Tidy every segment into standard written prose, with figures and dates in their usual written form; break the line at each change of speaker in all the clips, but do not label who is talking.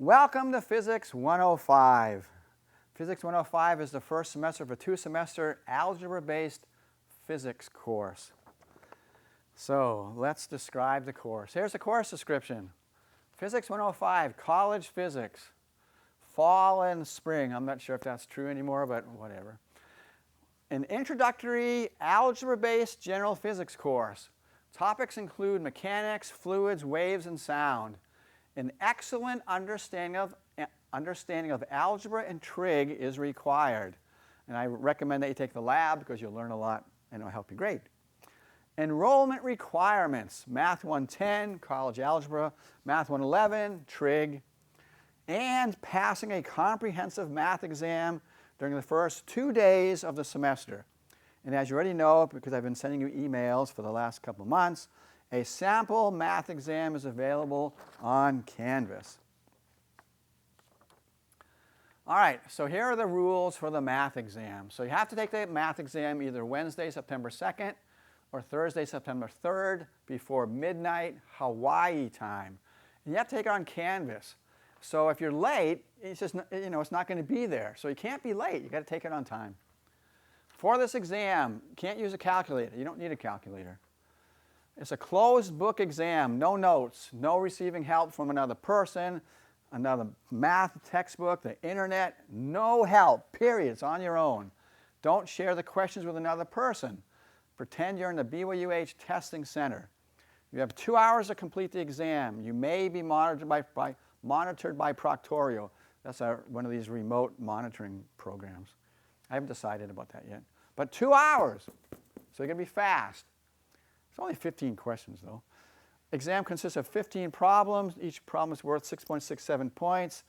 Welcome to Physics 105. Physics 105 is the first semester of a two-semester algebra-based physics course. So let's describe the course. Here's the course description. Physics 105, college physics, fall and spring. I'm not sure if that's true anymore, but whatever. An introductory algebra-based general physics course. Topics include mechanics, fluids, waves, and sound. An excellent understanding of algebra and trig is required. And I recommend that you take the lab because you'll learn a lot and it'll help you great. Enrollment requirements: Math 110, college algebra, Math 111, trig, and passing a comprehensive math exam during the first 2 days of the semester. And as you already know, because I've been sending you emails for the last couple of months, a sample math exam is available on Canvas. All right, so here are the rules for the math exam. So you have to take the math exam either Wednesday, September 2nd, or Thursday, September 3rd, before midnight Hawaii time. And you have to take it on Canvas. So if you're late, it's just, it's not going to be there. So you can't be late. You've got to take it on time. For this exam, you can't use a calculator. You don't need a calculator. It's a closed book exam, no notes, no receiving help from another person, another math textbook, the internet, no help, period. It's on your own. Don't share the questions with another person. Pretend you're in the BYUH testing center. You have 2 hours to complete the exam. You may be monitored by Proctorio. That's one of these remote monitoring programs. I haven't decided about that yet. But 2 hours, so you're going to be fast. It's only 15 questions, though. Exam consists of 15 problems. Each problem is worth 6.67 points.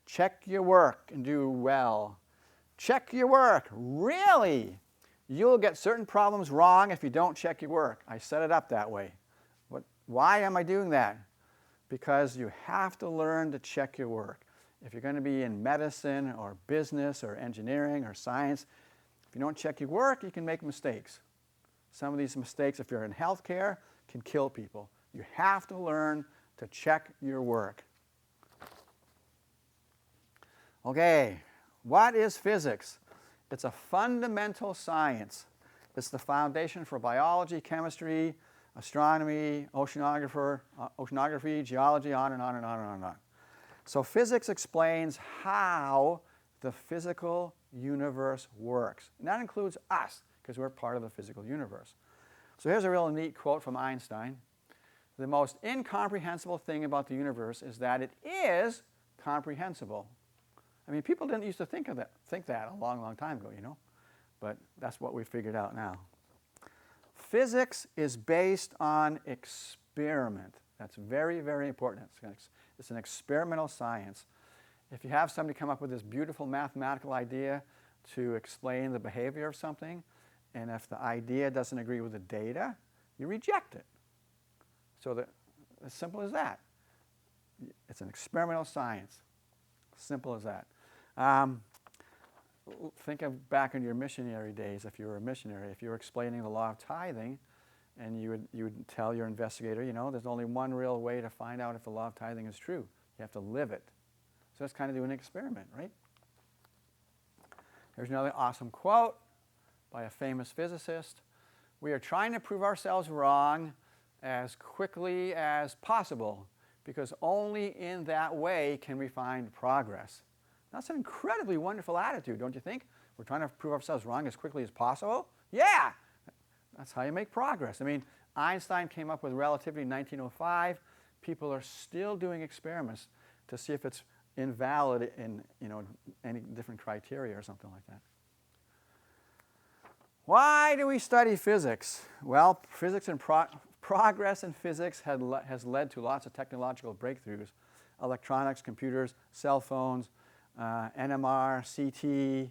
Check your work and do well. Check your work. Really? You'll get certain problems wrong if you don't check your work. I set it up that way. Why am I doing that? Because you have to learn to check your work. If you're going to be in medicine or business or engineering or science, if you don't check your work, you can make mistakes. Some of these mistakes, if you're in healthcare, can kill people. You have to learn to check your work. Okay, what is physics? It's a fundamental science. It's the foundation for biology, chemistry, astronomy, oceanography, geology, on and on and on and on and on. So physics explains how the physical universe works. And that includes us, because we're part of the physical universe. So here's a real neat quote from Einstein. The most incomprehensible thing about the universe is that it is comprehensible. I mean, people didn't used to think that a long, long time ago, But that's what we figured out now. Physics is based on experiment. That's very, very important. It's an experimental science. If you have somebody come up with this beautiful mathematical idea to explain the behavior of something, and if the idea doesn't agree with the data, you reject it. So as simple as that. It's an experimental science. Simple as that. Think of back in your missionary days, if you were a missionary, if you were explaining the law of tithing, and you would tell your investigator, there's only one real way to find out if the law of tithing is true. You have to live it. So that's kind of doing an experiment, right? Here's another awesome quote by a famous physicist. We are trying to prove ourselves wrong as quickly as possible, because only in that way can we find progress. That's an incredibly wonderful attitude, don't you think? We're trying to prove ourselves wrong as quickly as possible? Yeah! That's how you make progress. I mean, Einstein came up with relativity in 1905. People are still doing experiments to see if it's invalid in any different criteria or something like that. Why do we study physics? Well, physics and progress in physics has led to lots of technological breakthroughs. Electronics, computers, cell phones, NMR, CT,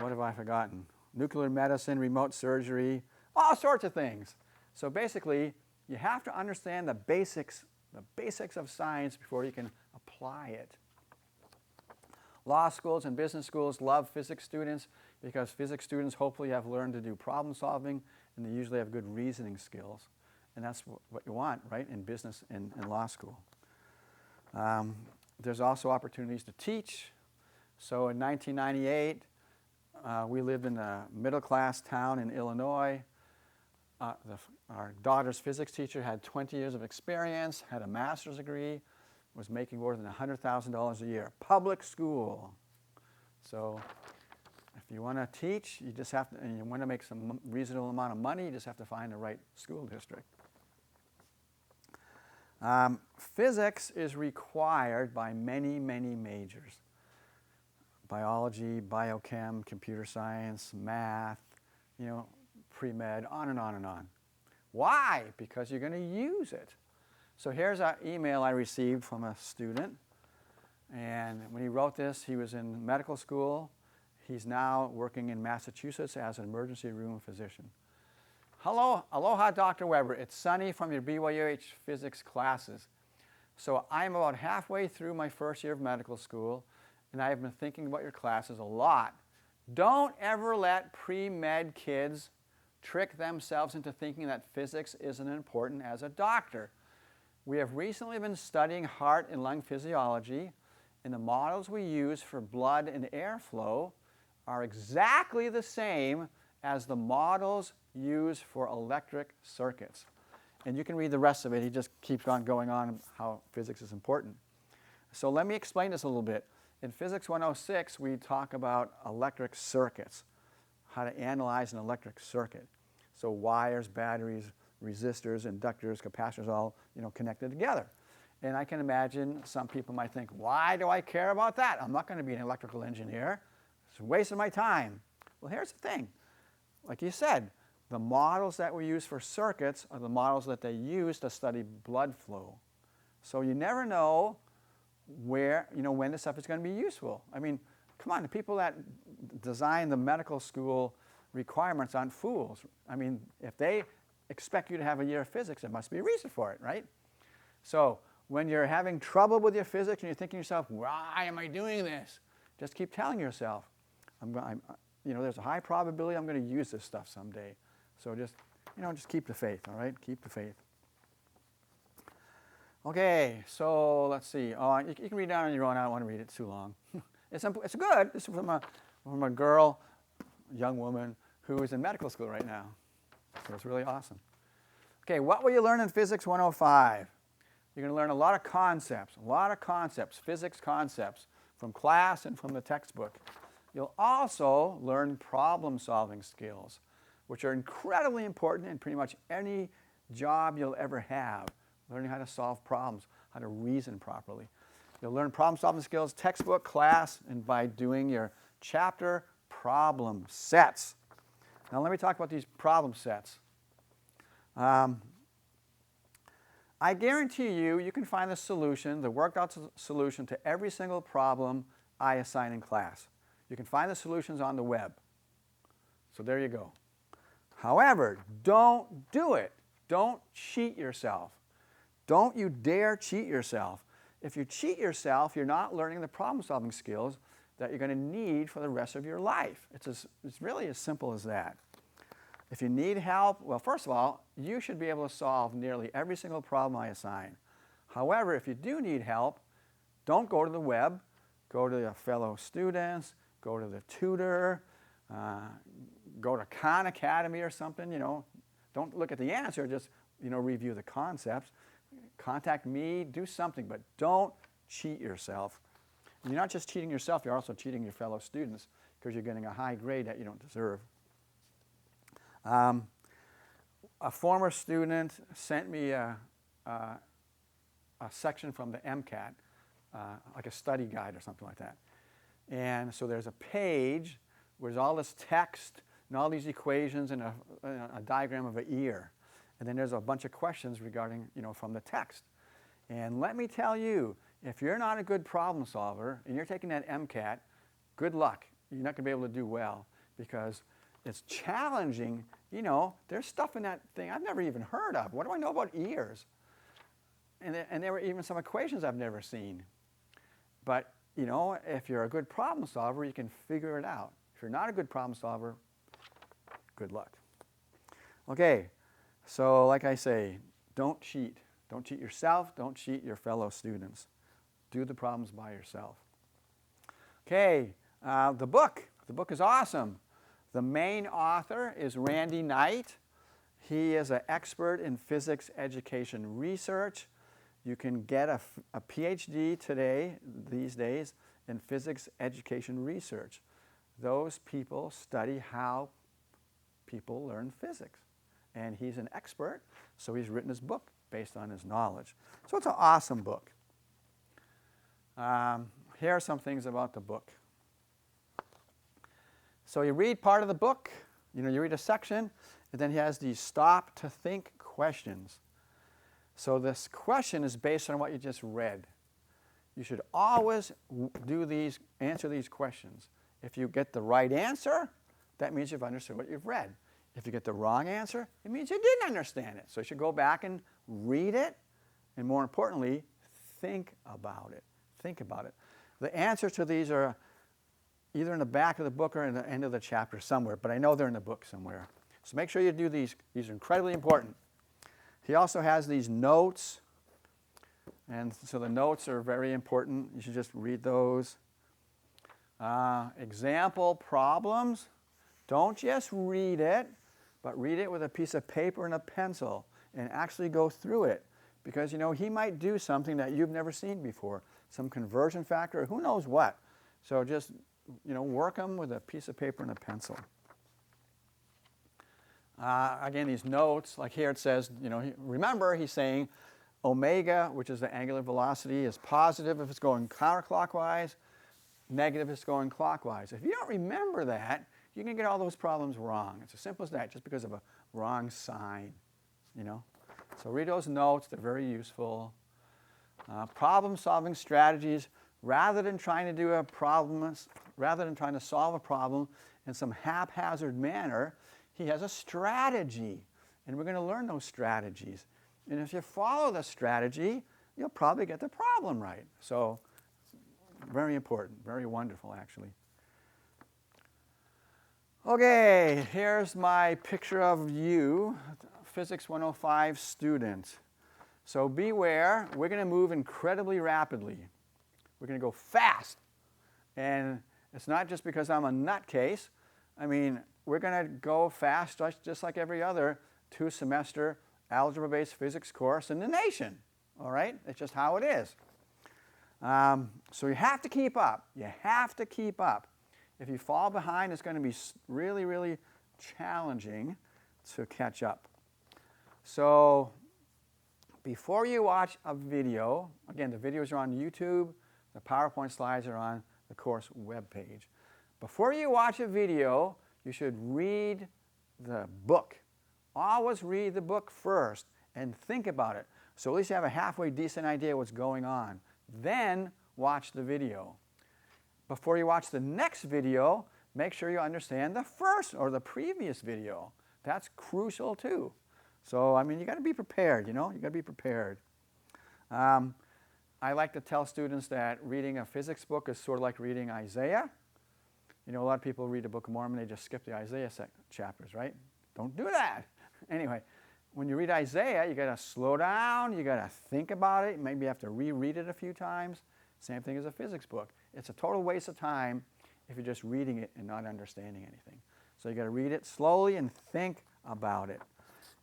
what have I forgotten? Nuclear medicine, remote surgery, all sorts of things. So basically, you have to understand the basics of science before you can apply it. Law schools and business schools love physics students because physics students hopefully have learned to do problem solving, and they usually have good reasoning skills. And that's what you want, right, in business and law school. There's also opportunities to teach. So in 1998, we lived in a middle-class town in Illinois. Our daughter's physics teacher had 20 years of experience, had a master's degree, was making more than $100,000 a year. Public school. So if you want to teach, you just have to, and you want to make some reasonable amount of money, you just have to find the right school district. Physics is required by many, many majors. Biology, biochem, computer science, math, pre-med, on and on and on. Why? Because you're going to use it. So here's an email I received from a student. And when he wrote this, he was in medical school. He's now working in Massachusetts as an emergency room physician. Hello, aloha, Dr. Weber. It's Sunny from your BYUH physics classes. So I'm about halfway through my first year of medical school, and I've been thinking about your classes a lot. Don't ever let pre-med kids trick themselves into thinking that physics isn't important as a doctor. We have recently been studying heart and lung physiology, and the models we use for blood and airflow are exactly the same as the models used for electric circuits. And you can read the rest of it. He just keeps on going on how physics is important. So let me explain this a little bit. In Physics 106, we talk about electric circuits, how to analyze an electric circuit. So wires, batteries, resistors, inductors, capacitors, all connected together. And I can imagine some people might think, why do I care about that? I'm not going to be an electrical engineer. It's a waste of my time. Well, here's the thing. Like you said, the models that we use for circuits are the models that they use to study blood flow. So you never know where, when this stuff is going to be useful. I mean, come on, the people that design the medical school requirements aren't fools. I mean, if they expect you to have a year of physics, there must be a reason for it, right? So when you're having trouble with your physics and you're thinking to yourself, why am I doing this? Just keep telling yourself, there's a high probability I'm going to use this stuff someday. So just keep the faith, all right? Keep the faith. Okay, so let's see. You can read down on your own. I don't want to read it too long. It's good. This is from a girl, young woman, who is in medical school right now. So it's really awesome. Okay, what will you learn in Physics 105? You're going to learn a lot of concepts, physics concepts, from class and from the textbook. You'll also learn problem-solving skills, which are incredibly important in pretty much any job you'll ever have. Learning how to solve problems, how to reason properly. You'll learn problem-solving skills, textbook, class, and by doing your chapter problem sets. Now let me talk about these problem sets. I guarantee you can find the solution, the worked out solution to every single problem I assign in class. You can find the solutions on the web. So there you go. However, don't do it. Don't cheat yourself. Don't you dare cheat yourself. If you cheat yourself, you're not learning the problem-solving skills that you're going to need for the rest of your life. It's really as simple as that. If you need help, well, first of all, you should be able to solve nearly every single problem I assign. However, if you do need help, don't go to the web. Go to your fellow students. Go to the tutor. Go to Khan Academy or something. Don't look at the answer. Just review the concepts. Contact me. Do something, but don't cheat yourself. And you're not just cheating yourself. You're also cheating your fellow students because you're getting a high grade that you don't deserve. A former student sent me a section from the MCAT, like a study guide or something like that. And so there's a page where there's all this text and all these equations and a diagram of an ear. And then there's a bunch of questions regarding, from the text. And let me tell you, if you're not a good problem solver and you're taking that MCAT, good luck. You're not going to be able to do well because it's challenging. There's stuff in that thing I've never even heard of. What do I know about ears? And there were even some equations I've never seen. But, if you're a good problem solver, you can figure it out. If you're not a good problem solver, good luck. Okay, so like I say, don't cheat. Don't cheat yourself. Don't cheat your fellow students. do the problems by yourself. Okay, the book. The book is awesome. The main author is Randy Knight. He is an expert in physics education research. You can get a PhD these days, in physics education research. Those people study how people learn physics. And he's an expert, so he's written his book based on his knowledge. So it's an awesome book. Here are some things about the book. So you read part of the book, you read a section, and then he has these stop to think questions. So this question is based on what you just read. You should always answer these questions. If you get the right answer, that means you've understood what you've read. If you get the wrong answer, it means you didn't understand it. So you should go back and read it, and more importantly, think about it. Think about it. The answers to these are either in the back of the book or in the end of the chapter somewhere, but I know they're in the book somewhere. So make sure you do these. These are incredibly important. He also has these notes, and so the notes are very important. You should just read those. Example problems. Don't just read it, but read it with a piece of paper and a pencil and actually go through it. Because, he might do something that you've never seen before, some conversion factor, or who knows what. So just, work them with a piece of paper and a pencil. Again, these notes, like here it says, remember he's saying omega, which is the angular velocity, is positive if it's going counterclockwise, negative if it's going clockwise. If you don't remember that, you're going to get all those problems wrong. It's as simple as that, just because of a wrong sign, So read those notes. They're very useful. Problem-solving strategies. Rather than trying to solve a problem in some haphazard manner, he has a strategy. And we're going to learn those strategies. And if you follow the strategy, you'll probably get the problem right. So very important, very wonderful, actually. Okay, here's my picture of you, Physics 105 student. So beware, we're going to move incredibly rapidly. We're going to go fast. And it's not just because I'm a nutcase. I mean, we're going to go fast just like every other 2-semester algebra-based physics course in the nation. All right? It's just how it is. So you have to keep up. You have to keep up. If you fall behind, it's going to be really, really challenging to catch up. So before you watch a video, again, the videos are on YouTube. The PowerPoint slides are on the course webpage. Before you watch a video, you should read the book. Always read the book first and think about it. So at least you have a halfway decent idea what's going on. Then watch the video. Before you watch the next video, make sure you understand the first or the previous video. That's crucial too. So, you got to be prepared, you got to be prepared. I like to tell students that reading a physics book is sort of like reading Isaiah. A lot of people read the Book of Mormon, they just skip the Isaiah chapters, right? Don't do that. Anyway, when you read Isaiah, you got to slow down, you got to think about it, maybe you have to reread it a few times. Same thing as a physics book. It's a total waste of time if you're just reading it and not understanding anything. So you got to read it slowly and think about it.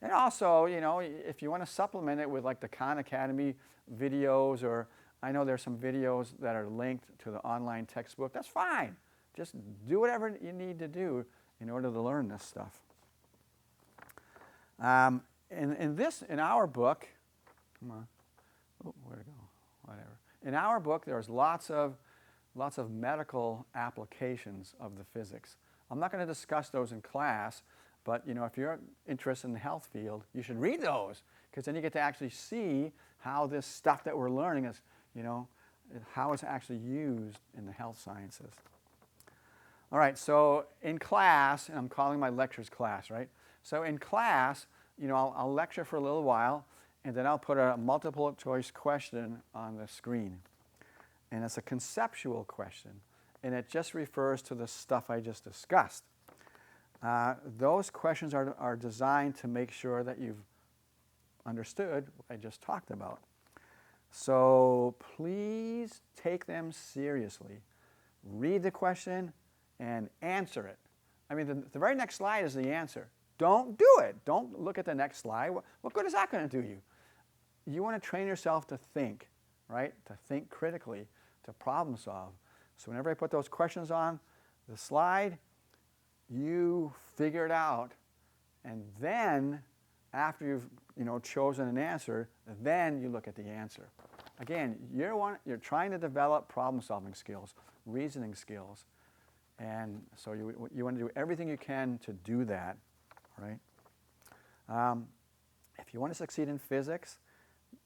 And also, if you want to supplement it with like the Khan Academy videos, or I know there's some videos that are linked to the online textbook, that's fine. Just do whatever you need to do in order to learn this stuff. In our book, come on, where to go? Whatever. In our book, there's lots of medical applications of the physics. I'm not going to discuss those in class, but if you're interested in the health field, you should read those, because then you get to actually see how this stuff that we're learning is, how it's actually used in the health sciences. All right, so in class, and I'm calling my lectures class, right? So in class, I'll lecture for a little while, and then I'll put a multiple choice question on the screen. And it's a conceptual question, and it just refers to the stuff I just discussed. Those questions are designed to make sure that you've understood what I just talked about. So please take them seriously. Read the question and answer it. I mean, the very next slide is the answer. Don't do it. Don't look at the next slide. What good is that going to do you? You want to train yourself to think, right? To think critically, to problem solve. So whenever I put those questions on the slide, you figure it out, and then after you've chosen an answer, then you look at the answer. Again, you're trying to develop problem-solving skills, reasoning skills, and so you want to do everything you can to do that, right? If you want to succeed in physics,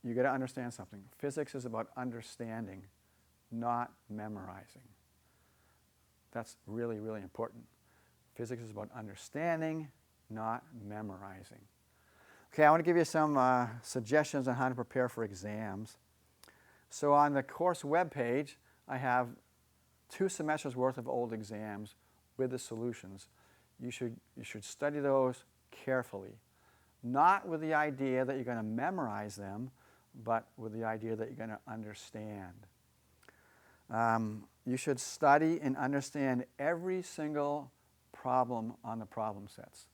you got to understand something. Physics is about understanding, not memorizing. That's really, really important. Physics is about understanding, not memorizing. Okay, I want to give you some suggestions on how to prepare for exams. So on the course webpage, I have 2 semesters worth of old exams with the solutions. You should study those carefully, not with the idea that you're going to memorize them, but with the idea that you're going to understand. You should study and understand every single problem on the problem sets.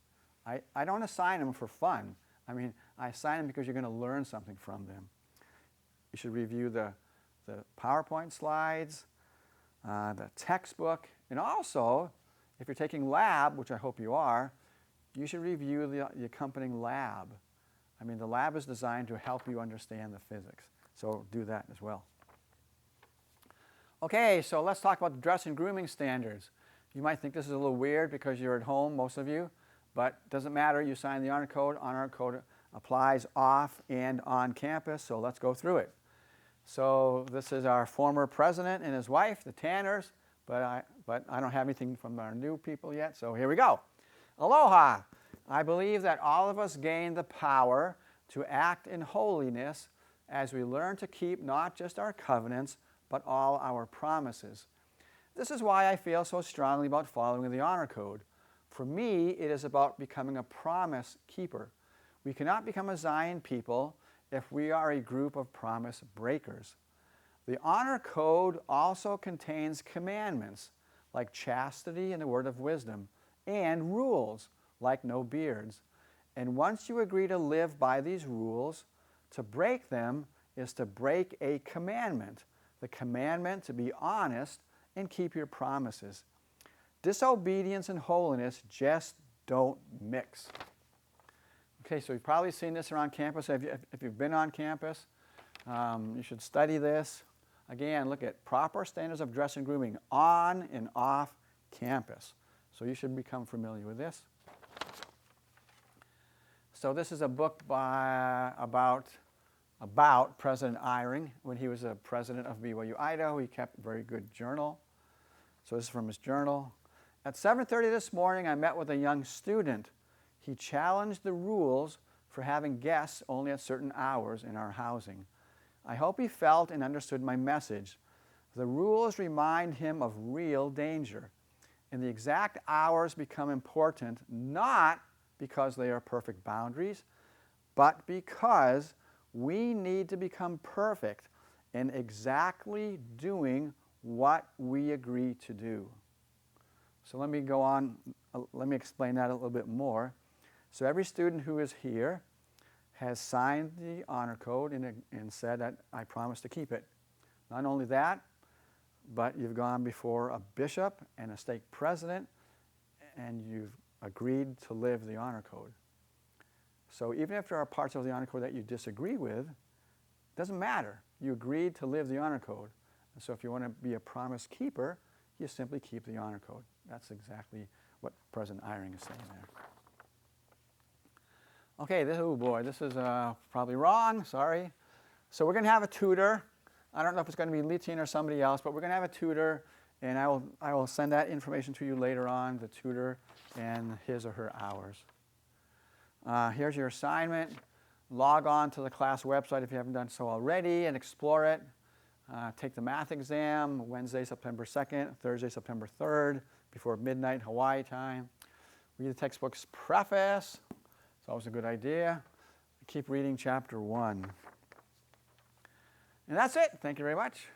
I don't assign them for fun. I mean, I assign them because you're going to learn something from them. You should review the PowerPoint slides, the textbook, and also, if you're taking lab, which I hope you are, you should review the accompanying lab. I mean, the lab is designed to help you understand the physics, so do that as well. Okay, so let's talk about the dress and grooming standards. You might think this is a little weird because you're at home, most of you, but it doesn't matter. You sign the honor code. Honor code applies off and on campus, so let's go through it. So this is our former president and his wife, the Tanners, but I don't have anything from our new people yet, so here we go. Aloha. I believe that all of us gain the power to act in holiness as we learn to keep not just our covenants, but all our promises. This is why I feel so strongly about following the honor code. For me, it is about becoming a promise keeper. We cannot become a Zion people if we are a group of promise breakers. The honor code also contains commandments like chastity and the word of wisdom, and rules like no beards. And once you agree to live by these rules, to break them is to break a commandment. The commandment to be honest and keep your promises. Disobedience and holiness just don't mix. Okay, so you've probably seen this around campus. If you've been on campus, you should study this. Again, look at proper standards of dress and grooming on and off campus. So you should become familiar with this. So this is a book about President Eyring. When he was a president of BYU Idaho, he kept a very good journal. So this is from his journal. At 7:30 this morning, I met with a young student. He challenged the rules for having guests only at certain hours in our housing. I hope he felt and understood my message. The rules remind him of real danger, and the exact hours become important not because they are perfect boundaries, but because we need to become perfect in exactly doing what we agree to do. So let me go on, let me explain that a little bit more. So every student who is here has signed the honor code and said that I promise to keep it. Not only that, but you've gone before a bishop and a stake president, and you've agreed to live the honor code. So even if there are parts of the honor code that you disagree with, it doesn't matter. You agreed to live the honor code. And so if you want to be a promise keeper, you simply keep the honor code. That's exactly what President Eyring is saying there. Okay, this is probably wrong, sorry. So we're going to have a tutor. I don't know if it's going to be Litin or somebody else, but we're going to have a tutor, and I will send that information to you later on, the tutor and his or her hours. Here's your assignment. Log on to the class website if you haven't done so already and explore it. Take the math exam Wednesday, September 2nd, Thursday, September 3rd, before midnight Hawaii time. Read the textbook's preface. It's always a good idea. Keep reading chapter 1. And that's it. Thank you very much.